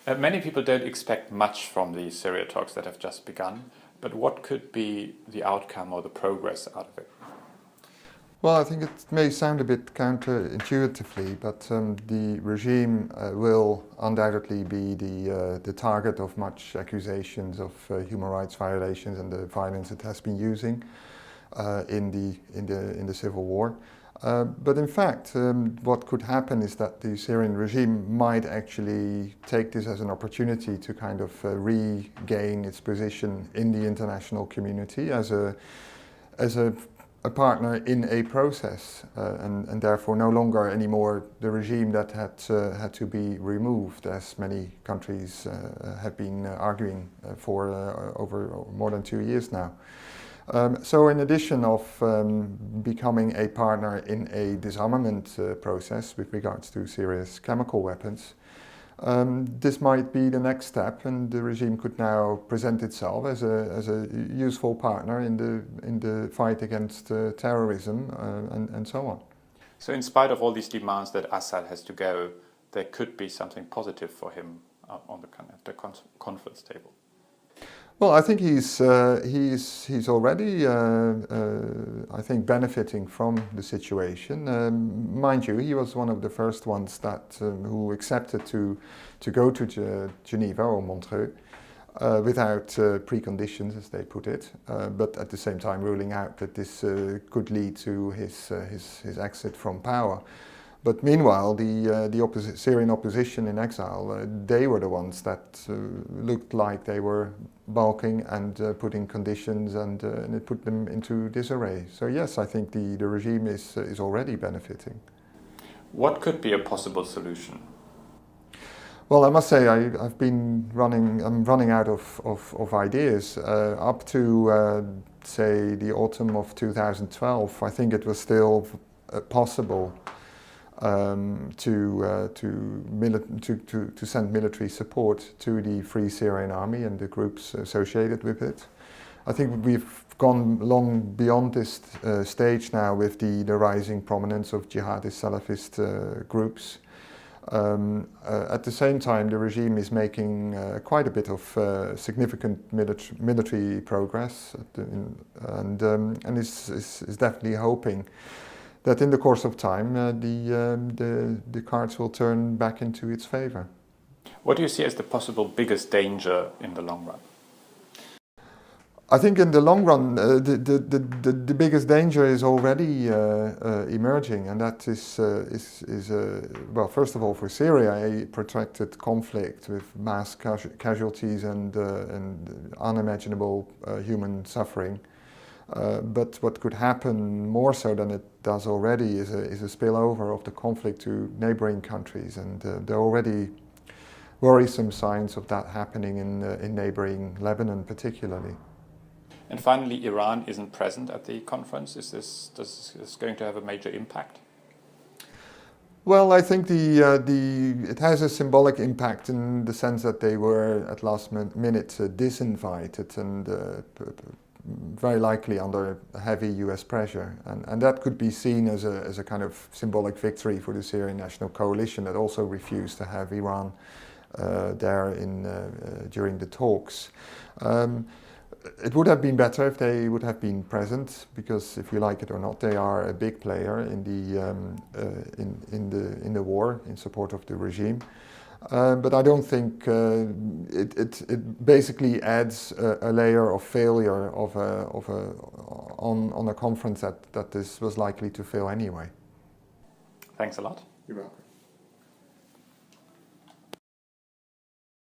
Many people don't expect much from the Syria talks that have just begun, but what could be the outcome or the progress out of it? Well, I think it may sound a bit counterintuitively, but the regime will undoubtedly be the target of much accusations of human rights violations and the violence it has been using in the civil war. But in fact, what could happen is that the Syrian regime might actually take this as an opportunity to kind of regain its position in the international community as a partner in a process, and therefore no longer anymore the regime that had to be removed, as many countries have been arguing for over more than 2 years now. So in addition of becoming a partner in a disarmament process with regards to Syria's chemical weapons, this might be the next step, and the regime could now present itself as a useful partner in the fight against terrorism and so on. So in spite of all these demands that Assad has to go, there could be something positive for him on the conference table. Well, I think he's already, I think, benefiting from the situation. Mind you, he was one of the first ones that who accepted to go to Geneva or Montreux without preconditions, as they put it, but at the same time ruling out that this could lead to his exit from power. But meanwhile, the Syrian opposition in exile, they were the ones that looked like they were balking and putting conditions, and it put them into disarray. So yes, I think the regime is already benefiting. What could be a possible solution? Well, I must say I'm running out of ideas. Up to say the autumn of 2012, I think it was still possible to send military support to the Free Syrian Army and the groups associated with it. I think we've gone long beyond this stage now with the rising prominence of jihadist Salafist groups. At the same time, the regime is making quite a bit of significant military progress, and is definitely hoping that in the course of time the cards will turn back into its favor. What do you see as the possible biggest danger in the long run? I think in the long run the biggest danger is already emerging, and that is well, first of all, for Syria, a protracted conflict with mass casualties and unimaginable human suffering. But what could happen more so than it does already is a spillover of the conflict to neighboring countries, and there are already worrisome signs of that happening in neighboring Lebanon particularly. And finally, Iran isn't present at the conference. Is this going to have a major impact? Well, I think it has a symbolic impact in the sense that they were at last minute disinvited and very likely under heavy US pressure, and that could be seen as a kind of symbolic victory for the Syrian National Coalition that also refused to have Iran there during the talks. It would have been better if they would have been present, because if you like it or not, they are a big player in the war in support of the regime. But I don't think it basically adds a layer of failure on a conference that this was likely to fail anyway. Thanks a lot. You're welcome.